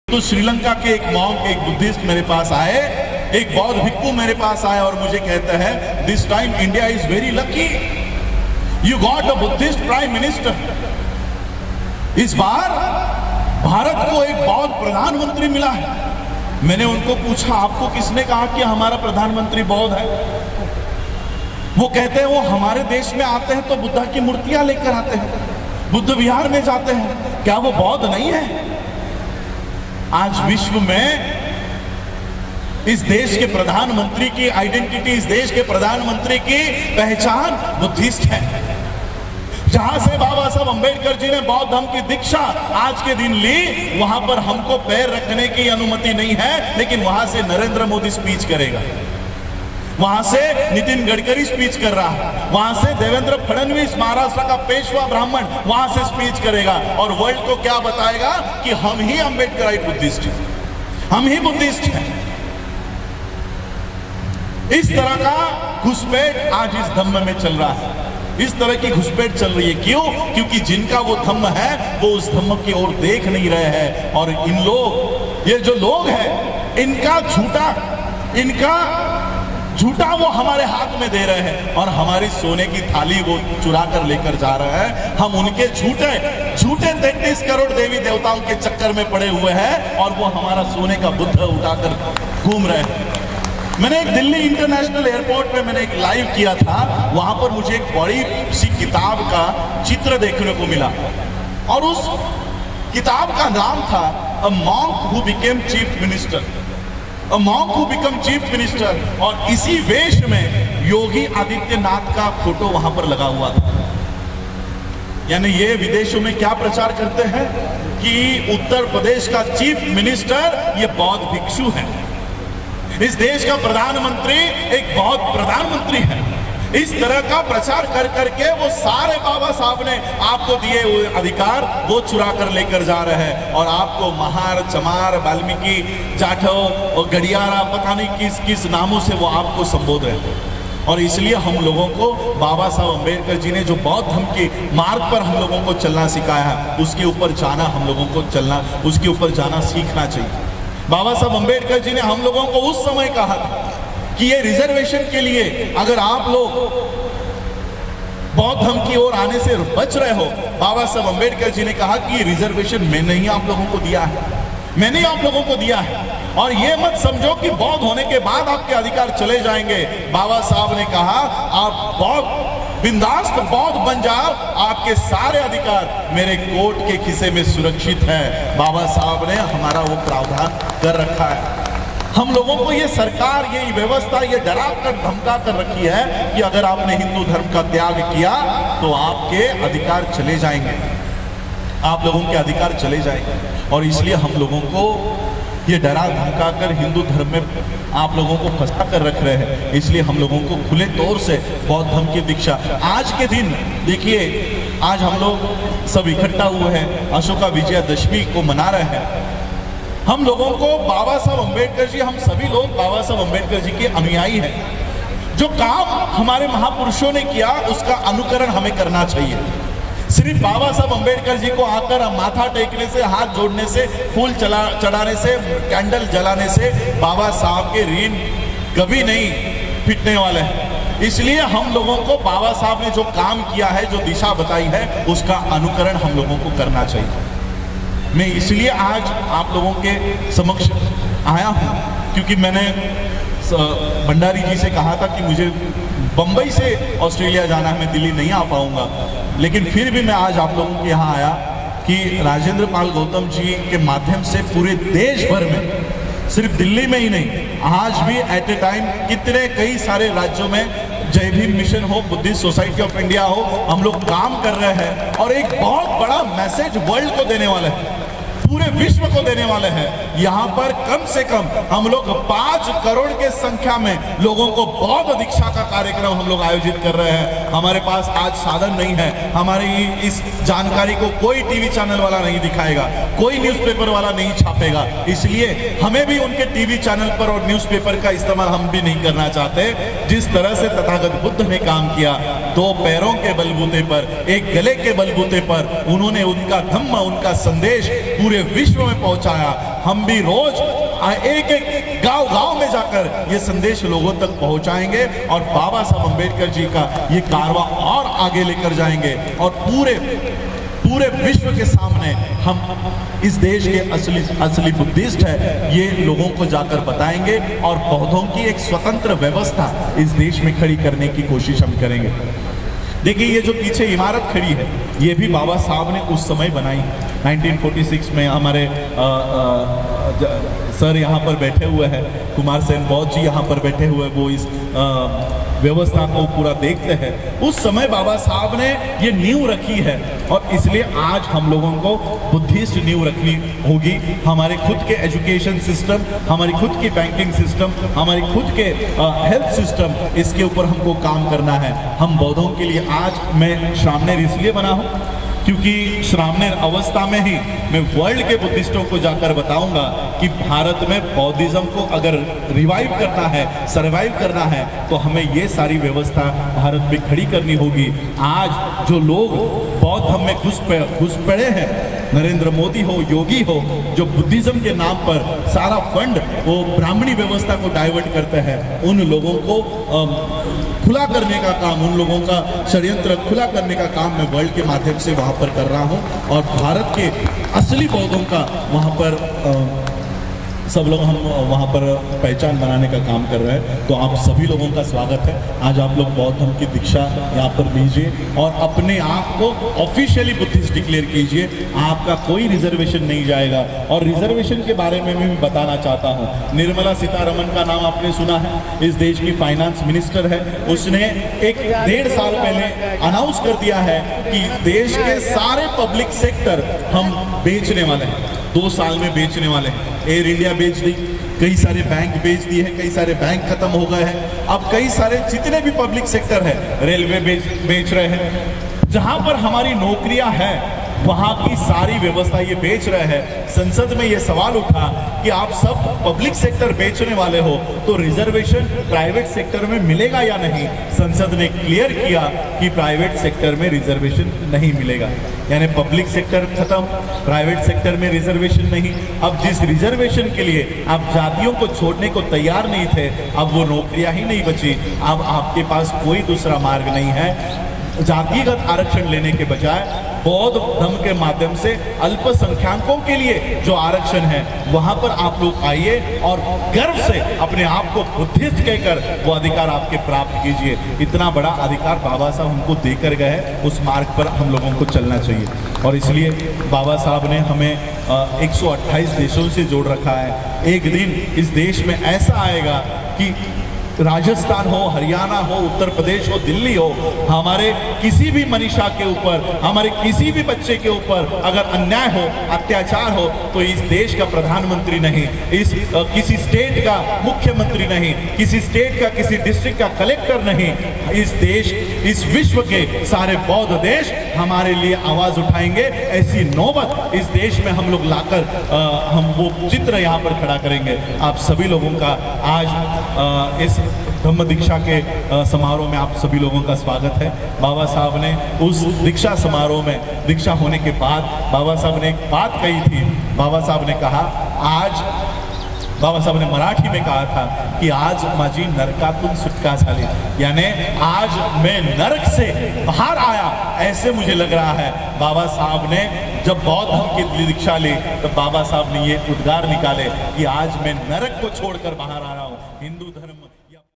तो श्रीलंका के एक मॉन्क, एक बुद्धिस्ट मेरे पास आए, एक बौद्ध भिक्खु मेरे पास आए और मुझे कहते हैं, this time India is very lucky, you got a Buddhist prime minister. इस बार भारत को एक बौद्ध प्रधानमंत्री मिला है। मैंने उनको पूछा, आपको किसने कहा कि हमारा प्रधानमंत्री बौद्ध है? वो कहते हैं, वो हमारे देश में आते हैं तो बुद्धा की मूर्तियां लेकर आते हैं, बुद्ध विहार में जाते हैं, क्या वो बौद्ध नहीं है? आज विश्व में इस देश के प्रधानमंत्री की आइडेंटिटी, इस देश के प्रधानमंत्री की पहचान बुद्धिस्ट है। जहां से बाबा साहब अंबेडकर जी ने बौद्ध धर्म की दीक्षा आज के दिन ली, वहां पर हमको पैर रखने की अनुमति नहीं है, लेकिन वहां से नरेंद्र मोदी स्पीच करेगा, वहां से नितिन गडकरी स्पीच कर रहा है, वहां से देवेंद्र फडणवीस महाराष्ट्र का पेशवा ब्राह्मण वहां से स्पीच करेगा और वर्ल्ड को क्या बताएगा कि हम ही अंबेडकराइट बुद्धिस्ट हैं, हम ही बुद्धिस्ट हैं। इस तरह का घुसपैठ आज इस धम्म में चल रहा है, इस तरह की घुसपैठ चल रही है। क्यों? क्योंकि जिनका वो धम्म है वो उस धम्म की ओर देख नहीं रहे हैं और इन लोग, ये जो लोग हैं, इनका झूठा वो हमारे हाथ में दे रहे हैं और हमारी सोने की थाली वो चुरा कर लेकर जा रहे हैं। हम उनके झूठे 33 करोड़ देवी देवताओं के चक्कर में पड़े हुए हैं और वो हमारा सोने का बुद्ध उठाकर घूम रहे हैं। मैंने एक दिल्ली इंटरनेशनल एयरपोर्ट पे मैंने एक लाइव किया था, वहां पर मुझे एक बड़ी सी किताब का चित्र देखने को मिला और उस किताब का नाम था a monk who became chief minister, a monk who become chief minister. और इसी वेश में योगी आदित्यनाथ का फोटो वहां पर लगा हुआ था। यानी ये विदेशों में क्या प्रचार करते हैं कि उत्तर प्रदेश का चीफ मिनिस्टर ये बौद्ध भिक्षु है, इस देश का प्रधानमंत्री एक बौद्ध प्रधानमंत्री है। इस तरह का प्रचार कर करके वो सारे बाबा साहब ने आपको दिए हुए अधिकार वो चुरा कर लेकर जा रहे हैं और आपको महार, चमार, वाल्मीकि, जाठव और गडियारा, पता नहीं किस किस नामों से वो आपको संबोध रहे हैं। और इसलिए हम लोगों को बाबा साहब अंबेडकर जी ने जो बौद्ध धर्म के मार्ग पर हम लोगों को चलना सिखाया है, उसके ऊपर जाना हम लोगों को चलना, उसके ऊपर जाना सीखना चाहिए। बाबा साहब अंबेडकर जी ने हम लोगों को उस समय कहा था कि ये रिजर्वेशन के लिए अगर आप लोग बौद्ध धर्म की ओर आने से बच रहे हो, बाबा साहब अंबेडकर जी ने कहा कि ये रिजर्वेशन मैंने ही आप लोगों को दिया है, मैंने ही आप लोगों को दिया है और ये मत समझो कि बौद्ध होने के बाद आपके अधिकार चले जाएंगे। बाबा साहब ने कहा आप बौद्ध बिंदास बौद्ध बन जाओ, आपके सारे अधिकार मेरे कोर्ट के खिसे में सुरक्षित है। बाबा साहब ने हमारा वो प्रावधान कर रखा है। हम लोगों को ये सरकार, ये व्यवस्था ये डरा कर धमका कर रखी है कि अगर आपने हिंदू धर्म का त्याग किया तो आपके अधिकार चले जाएंगे, आप लोगों के अधिकार चले जाएंगे। और इसलिए हम लोगों को ये डरा धमका कर हिंदू धर्म में आप लोगों को फंसा कर रख रहे हैं। इसलिए हम लोगों को खुले तौर से बौद्ध धर्म की दीक्षा आज के दिन देखिए, आज हम लोग सब इकट्ठा हुए हैं, अशोका विजयादशमी को मना रहे हैं। हम लोगों को बाबा साहब अंबेडकर जी, हम सभी लोग बाबा साहब अंबेडकर जी के अनुयायी हैं। जो काम हमारे महापुरुषों ने किया उसका अनुकरण हमें करना चाहिए। सिर्फ बाबा साहब अंबेडकर जी को आकर माथा टेकने से, हाथ जोड़ने से, फूल चढ़ाने से, कैंडल जलाने से बाबा साहब के ऋण कभी नहीं फिटने वाले हैं। इसलिए हम लोगों को बाबा साहब ने जो काम किया है, जो दिशा बताई है, उसका अनुकरण हम लोगों को करना चाहिए। मैं इसलिए आज आप लोगों के समक्ष आया हूं क्योंकि मैंने भंडारी जी से कहा था कि मुझे बंबई से ऑस्ट्रेलिया जाना है, मैं दिल्ली नहीं आ पाऊंगा, लेकिन फिर भी मैं आज आप लोगों के यहाँ आया कि राजेंद्र पाल गौतम जी के माध्यम से पूरे देश भर में, सिर्फ दिल्ली में ही नहीं, आज भी एट ए टाइम कितने कई सारे राज्यों में जय भीम मिशन हो, बुद्धिस्ट सोसाइटी ऑफ इंडिया हो, हम लोग काम कर रहे हैं और एक बहुत बड़ा मैसेज वर्ल्ड को देने वाले हैं, पूरे विश्व को देने वाले हैं। यहाँ पर कम से कम हम लोग 5 करोड़ के संख्या में लोगों को बौद्ध दीक्षा का कार्यक्रम हम लोग आयोजित कर रहे हैं। हमारे पास आज साधन नहीं है, हमारी इस जानकारी को कोई टीवी चैनल वाला नहीं दिखाएगा, कोई न्यूज़पेपर वाला नहीं छापेगा, इसलिए हमें भी उनके टीवी चैनल पर और न्यूज़पेपर का इस्तेमाल हम भी नहीं करना चाहते। जिस तरह से तथागत बुद्ध ने काम किया, 2 पैरों के बलबूते पर, एक गले के बलबूते पर उन्होंने उनका धम्म, उनका संदेश पूरे विश्व में पहुंचाया। हम भी रोज एक एक गांव में जाकर ये संदेश लोगों तक पहुंचाएंगे और बाबा साहब अंबेडकर जी का ये कारवां और आगे लेकर जाएंगे और पूरे विश्व के सामने हम इस देश के असली बुद्धिस्ट है ये लोगों को जाकर बताएंगे और बौद्धों की एक स्वतंत्र व्यवस्था इस देश में खड़ी करने की कोशिश हम करेंगे। देखिए ये जो पीछे इमारत खड़ी है ये भी बाबा साहब ने उस समय बनाई 1946 में। हमारे सर यहाँ पर बैठे हुए हैं, कुमार सेन बौद्ध जी यहाँ पर बैठे हुए, वो इस व्यवस्था को पूरा देखते हैं। उस समय बाबा साहब ने ये नींव रखी है और इसलिए आज हम लोगों को बुद्धिस्ट नींव रखनी होगी। हमारे खुद के एजुकेशन सिस्टम, हमारी खुद की बैंकिंग सिस्टम, हमारी खुद के हेल्थ सिस्टम, इसके ऊपर हमको काम करना है। हम बौद्धों के लिए आज मैं श्रामणेर इसलिए बना हूँ क्योंकि श्रामणेर अवस्था में ही मैं वर्ल्ड के बुद्धिस्टों को जाकर बताऊंगा कि भारत में बौद्धिज्म को अगर रिवाइव करना है, सरवाइव करना है, तो हमें ये सारी व्यवस्था भारत में खड़ी करनी होगी। आज जो लोग बौद्ध धर्म में घुस पड़े हैं, नरेंद्र मोदी हो, योगी हो, जो बुद्धिज्म के नाम पर सारा फंड वो ब्राह्मणी व्यवस्था को डाइवर्ट करते हैं, उन लोगों को खुला करने का काम, उन लोगों का षड्यंत्र खुला करने का काम मैं वर्ल्ड के माध्यम से वहां पर कर रहा हूं और भारत के असली बौद्धों का वहां पर सब लोग हम वहाँ पर पहचान बनाने का काम कर रहे हैं। तो आप सभी लोगों का स्वागत है। आज आप लोग बौद्ध धर्म की दीक्षा यहाँ पर लीजिए और अपने आप को ऑफिशियली बुद्धिस्ट डिक्लेयर कीजिए। आपका कोई रिजर्वेशन नहीं जाएगा। और रिजर्वेशन के बारे में भी बताना चाहता हूँ। निर्मला सीतारमण का नाम आपने सुना है, इस देश की फाइनेंस मिनिस्टर है। उसने 1.5 साल पहले अनाउंस कर दिया है कि देश के सारे पब्लिक सेक्टर हम बेचने वाले हैं, 2 साल में बेचने वाले हैं। एयर इंडिया बेच दी, कई सारे बैंक बेच दिए हैं, कई सारे बैंक खत्म हो गए हैं। अब कई सारे जितने भी पब्लिक सेक्टर है, रेलवे बेच रहे हैं। जहां पर हमारी नौकरियां हैं वहां की सारी व्यवस्था ये बेच रहे हैं। संसद में ये सवाल उठा कि आप सब पब्लिक सेक्टर बेचने वाले हो तो रिजर्वेशन प्राइवेट सेक्टर में मिलेगा या नहीं। संसद ने क्लियर किया कि प्राइवेट सेक्टर में रिजर्वेशन नहीं मिलेगा, यानी पब्लिक सेक्टर खत्म, प्राइवेट सेक्टर में रिजर्वेशन नहीं। अब जिस रिजर्वेशन के लिए आप जातियों को छोड़ने को तैयार नहीं थे, अब वो नौकरियां ही नहीं बची। अब आपके पास कोई दूसरा मार्ग नहीं है। जातिगत आरक्षण लेने के बजाय बौद्ध धर्म के माध्यम से अल्पसंख्यकों के लिए जो आरक्षण है वहां पर आप लोग आइए और गर्व से अपने आप को बुद्धिस्ट कहकर वो अधिकार आपके प्राप्त कीजिए। इतना बड़ा अधिकार बाबा साहब हमको देकर गए हैं, उस मार्ग पर हम लोगों को चलना चाहिए। और इसलिए बाबा साहब ने हमें 128 देशों से जोड़ रखा है। एक दिन इस देश में ऐसा आएगा कि राजस्थान हो, हरियाणा हो, उत्तर प्रदेश हो, दिल्ली हो, हमारे किसी भी मनीषा के ऊपर, हमारे किसी भी बच्चे के ऊपर अगर अन्याय हो, अत्याचार हो, तो इस देश का प्रधानमंत्री नहीं, किसी स्टेट का मुख्यमंत्री नहीं, किसी स्टेट का, किसी डिस्ट्रिक्ट का कलेक्टर नहीं, इस देश, इस विश्व के सारे बौद्ध देश हमारे लिए आवाज उठाएंगे। ऐसी नौबत इस देश में हम लोग लाकर हम वो चित्र यहाँ पर खड़ा करेंगे। आप सभी लोगों का आज इस धम्म दीक्षा के समारोह में आप सभी लोगों का स्वागत है। बाबा साहब ने उस दीक्षा समारोह में, दीक्षा होने के बाद बाबा साहब ने एक बात कही थी। बाबा साहब ने कहा, आज बाबा साहब ने मराठी में कहा था कि आज माझी नरकातून सुटका झाली, यानी आज मैं नरक से बाहर आया, ऐसे मुझे लग रहा है। बाबा साहब ने जब बौद्ध धर्म की दीक्षा ली तो बाबा साहब ने ये उद्गार निकाले कि आज मैं नरक को छोड़कर बाहर आ रहा हूँ। हिंदू धर्म